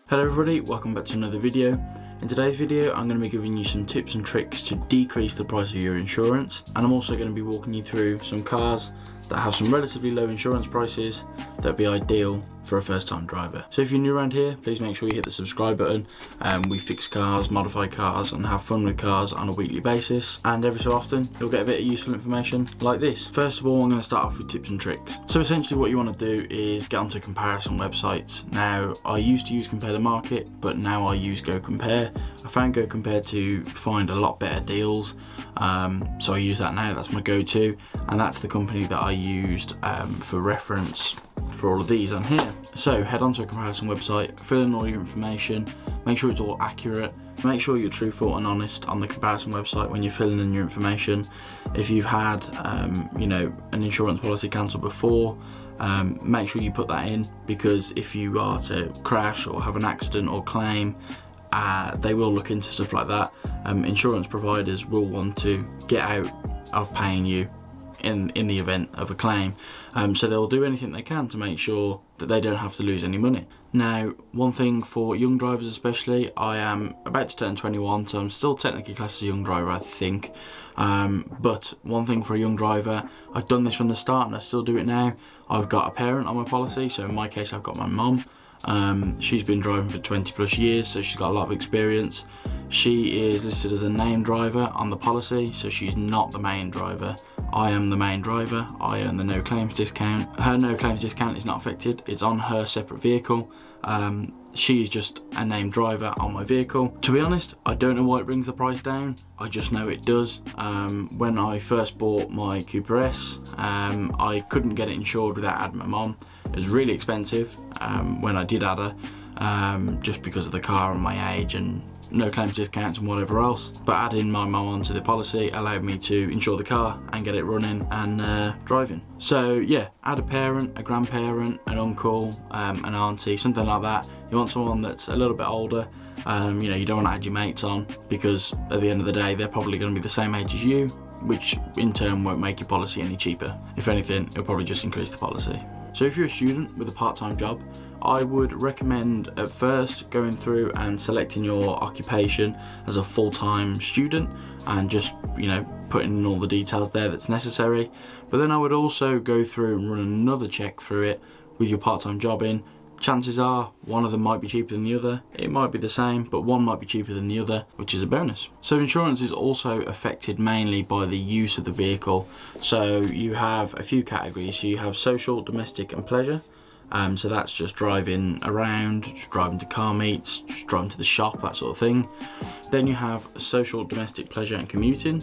Hello everybody, welcome back to another video. In today's video I'm going to be giving you some tips and tricks to decrease the price of your insurance, and I'm also going to be walking you through some cars that have some relatively low insurance prices that would be ideal for a first time driver. So if you're new around here, please make sure you hit the subscribe button. We fix cars, modify cars and have fun with cars on a weekly basis, and every so often you'll get a bit of useful information like this. First of all, I'm going to start off with tips and tricks. So essentially what you want to do is get onto comparison websites. Now I used to use Compare the Market, but now I use Go Compare. I found Go Compare to find a lot better deals, so I use that now. That's my go-to, and that's the company that I used for reference for all of these on here. So head onto a comparison website, fill in all your information, make sure it's all accurate, make sure you're truthful and honest on the comparison website when you're filling in your information. If you've had an insurance policy cancelled before, make sure you put that in, because if you are to crash or have an accident or claim, they will look into stuff like that. Insurance providers will want to get out of paying you in the event of a claim, so they'll do anything they can to make sure that they don't have to lose any money. Now, one thing for young drivers especially, I am about to turn 21, so I'm still technically classed as a young driver, I think, but one thing for a young driver, I've done this from the start and I still do it now. I've got a parent on my policy, so in my case I've got my mum. She's been driving for 20 plus years, so she's got a lot of experience. She is listed as a named driver on the policy, so she's not the main driver. I am the main driver. I earn the no claims discount. Her no claims discount is not affected. It's on her separate vehicle. She is just a named driver on my vehicle. To be honest, I don't know why it brings the price down. I just know it does. When I first bought my Cooper S, I couldn't get it insured without adding my mom. It was really expensive when I did add her, just because of the car and my age and no claims discounts and whatever else. But adding my mum onto the policy allowed me to insure the car and get it running and driving. So yeah, add a parent, a grandparent, an uncle, an auntie, something like that. You want someone that's a little bit older. You don't want to add your mates on, because at the end of the day they're probably going to be the same age as you, which in turn won't make your policy any cheaper. If anything, it'll probably just increase the policy. So if you're a student with a part-time job, I would recommend at first going through and selecting your occupation as a full-time student and just, putting in all the details there that's necessary. But then I would also go through and run another check through it with your part-time job in. Chances are one of them might be cheaper than the other. It might be the same, but one might be cheaper than the other, which is a bonus. So insurance is also affected mainly by the use of the vehicle. So you have a few categories. So you have social, domestic and pleasure. So that's just driving around, just driving to car meets, just driving to the shop, that sort of thing. Then you have social, domestic, pleasure and commuting.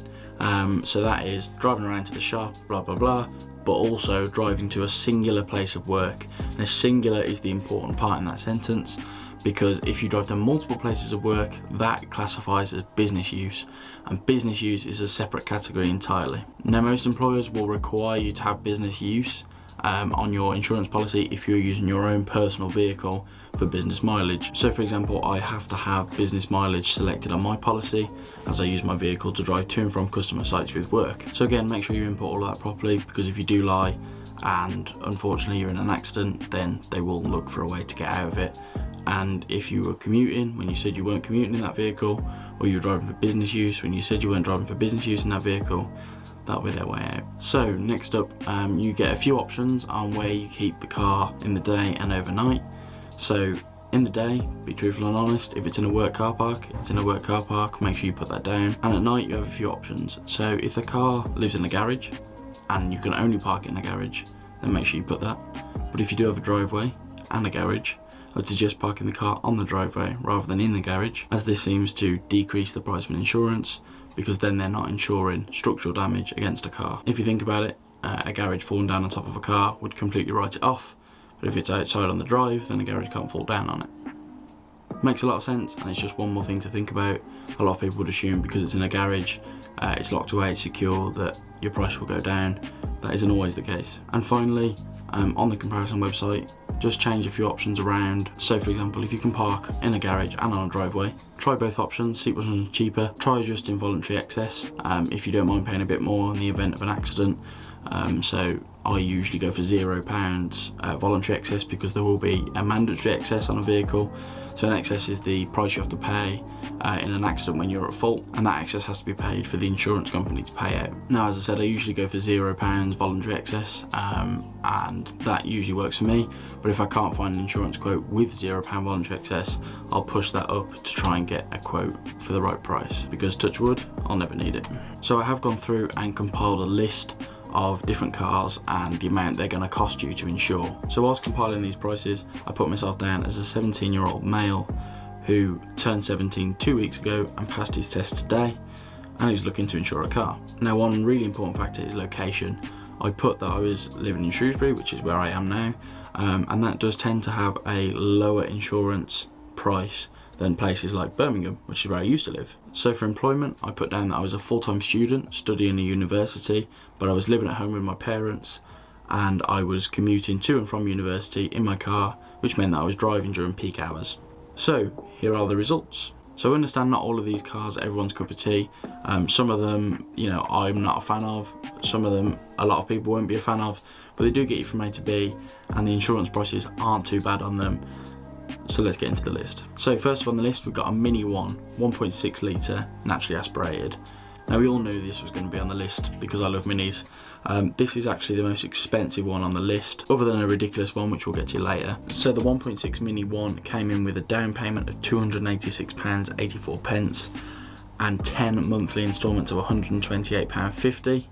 So that is driving around to the shop, blah, blah, blah, but also driving to a singular place of work. And a singular is the important part in that sentence, because if you drive to multiple places of work, that classifies as business use, and business use is a separate category entirely. Now, most employers will require you to have business use on your insurance policy if you're using your own personal vehicle for business mileage. So for example, I have to have business mileage selected on my policy as I use my vehicle to drive to and from customer sites with work. So again, make sure you input all that properly, because if you do lie and unfortunately you're in an accident, then they will look for a way to get out of it. And if you were commuting when you said you weren't commuting in that vehicle, or you were driving for business use when you said you weren't driving for business use in that vehicle, that'll be their way out. So next up, you get a few options on where you keep the car in the day and overnight. So in the day, be truthful and honest. If it's in a work car park, it's in a work car park, make sure you put that down. And at night you have a few options. So if the car lives in a garage and you can only park it in a garage, then make sure you put that. But if you do have a driveway and a garage, I would suggest parking the car on the driveway rather than in the garage, as this seems to decrease the price of insurance, because then they're not insuring structural damage against a car. If you think about it, a garage falling down on top of a car would completely write it off, but if it's outside on the drive, then a garage can't fall down on it. Makes a lot of sense, and it's just one more thing to think about. A lot of people would assume because it's in a garage, it's locked away, it's secure, that your price will go down. That isn't always the case. And finally, on the comparison website, just change a few options around. So for example, if you can park in a garage and on a driveway, try both options, see which one's cheaper. Try adjusting voluntary excess if you don't mind paying a bit more in the event of an accident. So I usually go for £0 voluntary excess, because there will be a mandatory excess on a vehicle. So an excess is the price you have to pay in an accident when you're at fault, and that excess has to be paid for the insurance company to pay out. Now, as I said, I usually go for £0 voluntary excess, and that usually works for me. But if I can't find an insurance quote with £0 voluntary excess, I'll push that up to try and get a quote for the right price, because touch wood, I'll never need it. So I have gone through and compiled a list of different cars and the amount they're going to cost you to insure. So whilst compiling these prices, I put myself down as a 17-year-old male who turned 17 2 weeks ago and passed his test today, and who's looking to insure a car. Now, one really important factor is location. I put that I was living in Shrewsbury, which is where I am now, and that does tend to have a lower insurance price than places like Birmingham, which is where I used to live. So for employment, I put down that I was a full-time student studying at university, but I was living at home with my parents, and I was commuting to and from university in my car, which meant that I was driving during peak hours. So here are the results. So I understand not all of these cars are everyone's cup of tea. Some of them, you know, I'm not a fan of. Some of them, a lot of people won't be a fan of, but they do get you from A to B, and the insurance prices aren't too bad on them. So let's get into the list. So first up on the list, we've got a Mini 1.6 litre naturally aspirated. Now, we all knew this was going to be on the list because I love Minis. This is actually the most expensive one on the list, other than a ridiculous one which we'll get to later. So the 1.6 Mini 1 came in with a down payment of £286.84 and 10 monthly instalments of £128.50,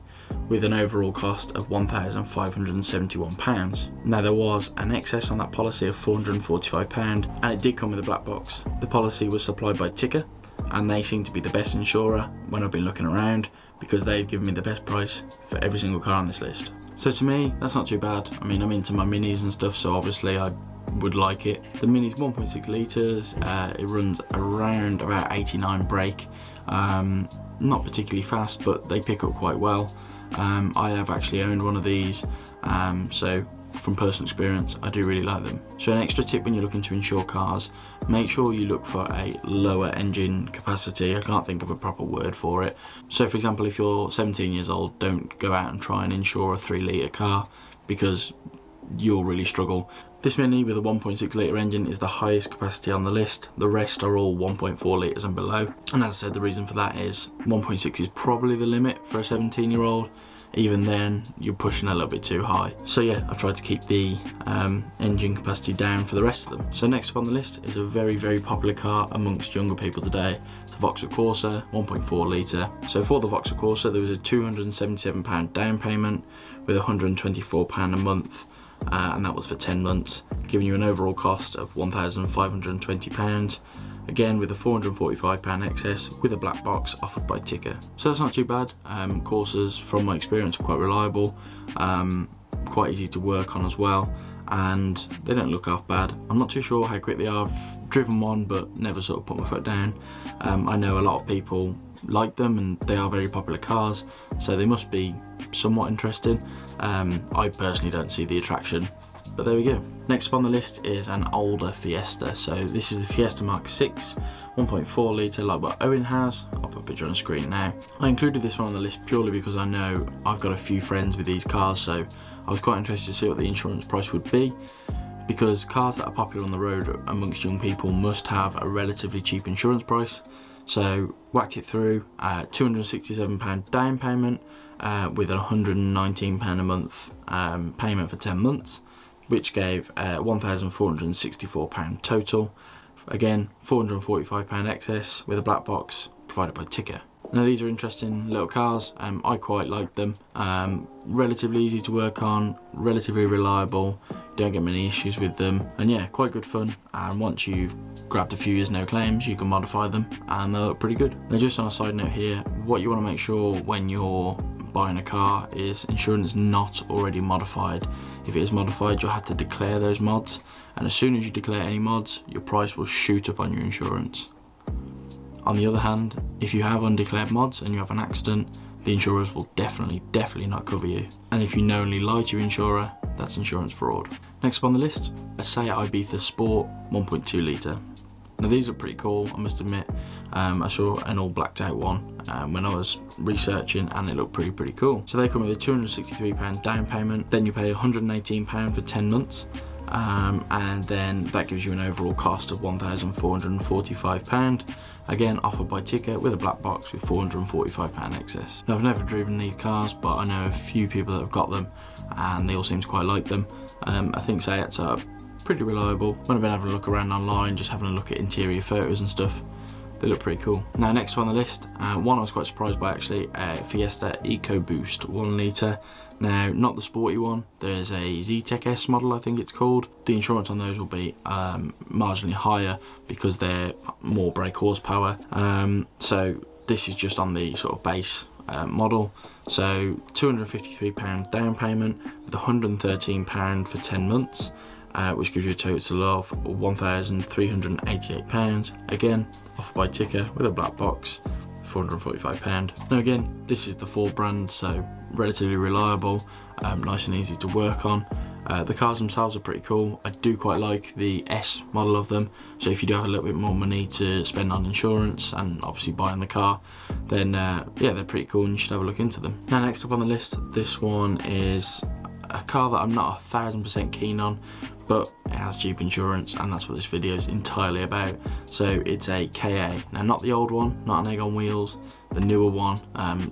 with an overall cost of £1,571. Now, there was an excess on that policy of £445, and it did come with a black box. The policy was supplied by Ticker, and they seem to be the best insurer when I've been looking around, because they've given me the best price for every single car on this list. So to me, that's not too bad. I mean, I'm into my Minis and stuff, so obviously I would like it. The Mini's 1.6 litres, it runs around about 89 brake. Not particularly fast, but they pick up quite well. I have actually owned one of these, so from personal experience, I do really like them. So an extra tip when you're looking to insure cars, make sure you look for a lower engine capacity. I can't think of a proper word for it. So for example, if you're 17 years old, don't go out and try and insure a 3-litre car, because you'll really struggle. This Mini with a 1.6 litre engine is the highest capacity on the list. The rest are all 1.4 litres and below. And as I said, the reason for that is 1.6 is probably the limit for a 17-year-old. Even then, you're pushing a little bit too high. So yeah, I've tried to keep the engine capacity down for the rest of them. So next up on the list is a very, very popular car amongst younger people today. It's a Vauxhall Corsa, 1.4 litre. So for the Vauxhall Corsa, there was a £277 down payment with £124 a month. And that was for 10 months, giving you an overall cost of £1,520, again with a £445 excess with a black box offered by Ticker. So that's not too bad. Corsas, from my experience, are quite reliable, quite easy to work on as well, and they don't look half bad. I'm not too sure how quick they are. I've driven one but never sort of put my foot down. I know a lot of people like them, and they are very popular cars, so they must be somewhat interesting. I personally don't see the attraction, but there we go. Next up on the list is an older Fiesta. So this is the Fiesta Mark 6, 1.4 litre, like what Owen has. I'll put a picture on the screen now. I included this one on the list purely because I know I've got a few friends with these cars, so I was quite interested to see what the insurance price would be, because cars that are popular on the road amongst young people must have a relatively cheap insurance price. So whacked it through, £267 down payment with a £119 a month payment for 10 months, which gave £1,464 total. Again, £445 excess with a black box provided by Ticker. Now, these are interesting little cars. I quite like them. Relatively easy to work on, relatively reliable, don't get many issues with them, and yeah, quite good fun. And once you've grabbed a few years no claims, you can modify them and they look pretty good. Now, just on a side note here, what you want to make sure when you're buying a car is insurance not already modified. If it is modified, you'll have to declare those mods, and as soon as you declare any mods, your price will shoot up on your insurance. On the other hand, if you have undeclared mods and you have an accident, the insurers will definitely not cover you. And if you knowingly lie to your insurer, that's insurance fraud. Next up on the list, a Seat Ibiza Sport, 1.2 litre. Now these are pretty cool, I must admit. I saw an all blacked out one when I was researching, and it looked pretty cool. So they come with a £263 down payment, then you pay £118 for 10 months, and then that gives you an overall cost of £1,445. Again, offered by Ticker with a black box with £445 excess. Now I've never driven these cars, but I know a few people that have got them and they all seem to quite like them. I think Seats are pretty reliable. When I've been having a look around online, just having a look at interior photos and stuff, they look pretty cool. Now next on the list, one I was quite surprised by actually, Fiesta EcoBoost 1 litre. Now not the sporty one, there's a Z-Tech S model I think it's called. The insurance on those will be marginally higher because they're more brake horsepower. So this is just on the sort of base model. So £253 down payment with £113 for 10 months. Which gives you a total of £1,388. Again, offered by Ticker with a black box, £445. Now again, this is the Ford brand, so relatively reliable, nice and easy to work on. The cars themselves are pretty cool. I do quite like the S model of them, so if you do have a little bit more money to spend on insurance and obviously buying the car, then yeah, they're pretty cool and you should have a look into them. Now next up on the list, this one is a car that I'm not 1000% keen on, but it has cheap insurance and that's what this video is entirely about. So it's a KA. Now not the old one, not an egg on wheels, the newer one.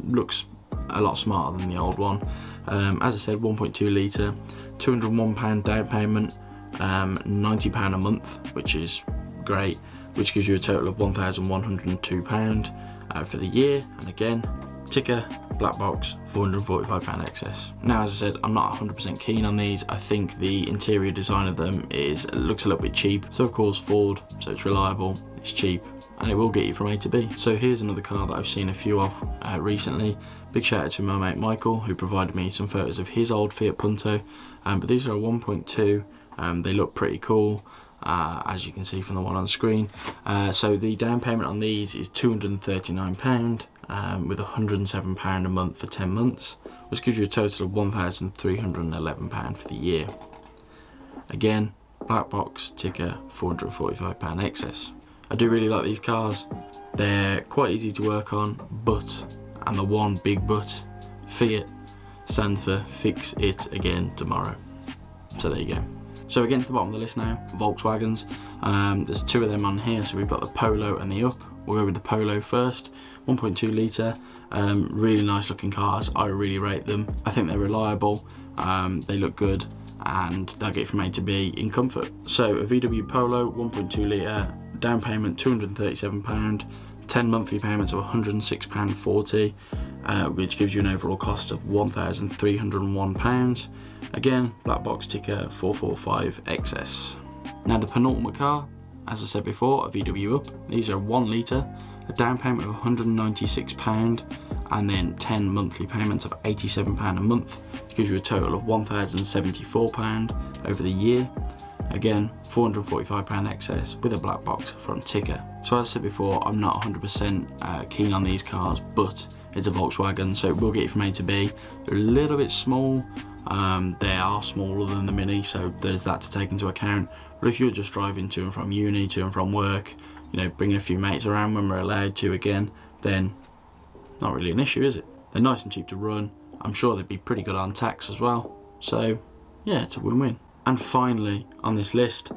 Looks a lot smarter than the old one. As I said, 1.2 litre, £201 down payment, £90 a month, which is great, which gives you a total of £1,102 for the year. And again, Ticker, black box, £445 excess. Now as I said, I'm not 100% keen on these. I think the interior design of them looks a little bit cheap. So of course Ford, so it's reliable, it's cheap, and it will get you from A to B. So here's another car that I've seen a few of recently. Big shout out to my mate Michael, who provided me some photos of his old Fiat Punto. But these are a 1.2, they look pretty cool. As you can see from the one on screen. So the down payment on these is £239 with £107 a month for 10 months, which gives you a total of £1,311 for the year. Again, black box, Ticker, £445 excess. I do really like these cars. They're quite easy to work on, but, and the one big but, Fiat stands for fix it again tomorrow. So there you go. So again, to the bottom of the list now, Volkswagens. There's two of them on here, so we've got the Polo and the Up. We'll go with the Polo first. 1.2 litre, really nice looking cars. I really rate them. I think they're reliable, they look good, and they'll get you from A to B in comfort. So a VW Polo, 1.2 litre, down payment £237, 10 monthly payments of £106.40, which gives you an overall cost of £1,301. Again, black box, Ticker, 445 excess. Now the penultimate car, as I said before, a VW Up. These are 1 litre, a down payment of £196, and then 10 monthly payments of £87 a month, which gives you a total of £1,074 over the year. Again, £445 excess with a black box from Ticker. So as I said before, I'm not 100% keen on these cars, but it's a Volkswagen, so it will get you from A to B. They're a little bit small. They are smaller than the Mini, so there's that to take into account. But if you're just driving to and from uni, to and from work, you know, bringing a few mates around when we're allowed to again, then not really an issue, is it? They're nice and cheap to run. I'm sure they'd be pretty good on tax as well. So yeah, it's a win-win. And finally on this list,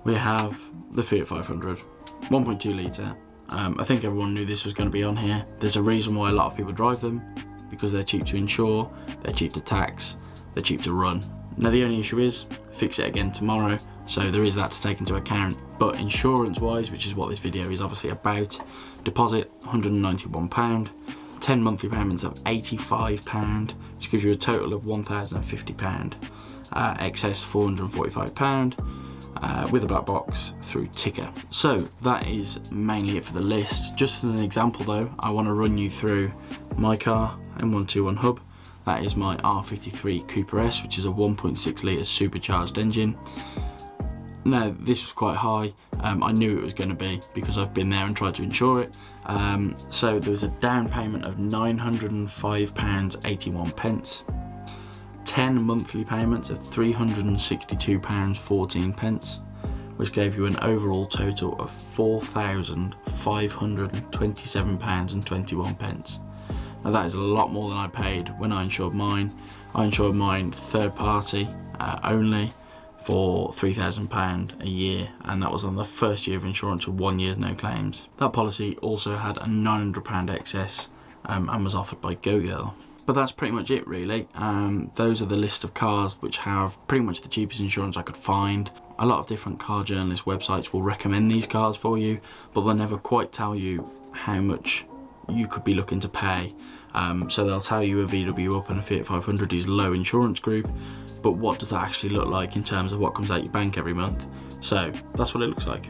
we have the Fiat 500, 1.2 litre. I think everyone knew this was going to be on here. There's a reason why a lot of people drive them, because they're cheap to insure, they're cheap to tax, they're cheap to run. Now the only issue is, fix it again tomorrow, so there is that to take into account. But insurance wise, which is what this video is obviously about, deposit £191, 10 monthly payments of £85, which gives you a total of £1,050, excess £445, with a black box through Ticker. So that is mainly it for the list. Just as an example though, I want to run you through my car, M121 hub. That is my R53 Cooper S, which is a 1.6 litre supercharged engine. Now this was quite high. I knew it was going to be because I've been there and tried to insure it. So there was a down payment of £905.81, 10 monthly payments of £362.14, which gave you an overall total of £4,527.21. Now that is a lot more than I paid when I insured mine. I insured mine third party only for £3,000 a year, and that was on the first year of insurance with 1 year's no claims. That policy also had a £900 excess and was offered by GoGirl. But that's pretty much it really. Those are the list of cars which have pretty much the cheapest insurance I could find. A lot of different car journalist websites will recommend these cars for you, but they'll never quite tell you how much you could be looking to pay. So they'll tell you a VW Up and a Fiat 500 is low insurance group, but what does that actually look like in terms of what comes out your bank every month? So that's what it looks like.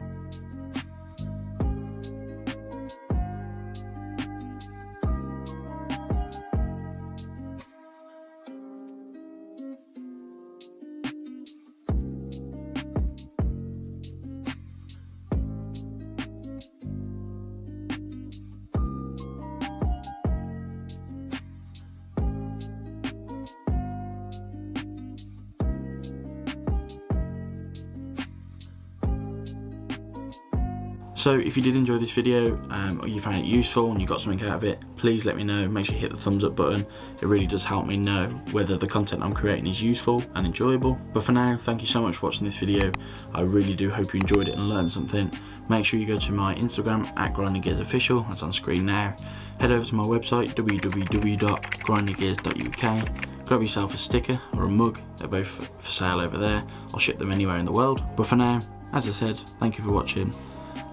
So if you did enjoy this video or you found it useful and you got something out of it, please let me know. Make sure you hit the thumbs up button. It really does help me know whether the content I'm creating is useful and enjoyable. But for now, thank you so much for watching this video. I really do hope you enjoyed it and learned something. Make sure you go to my Instagram @grindinggearsofficial, that's on screen now. Head over to my website www.grindinggears.uk. Grab yourself a sticker or a mug, they're both for sale over there. I'll ship them anywhere in the world. But for now, as I said, thank you for watching.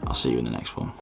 I'll see you in the next one.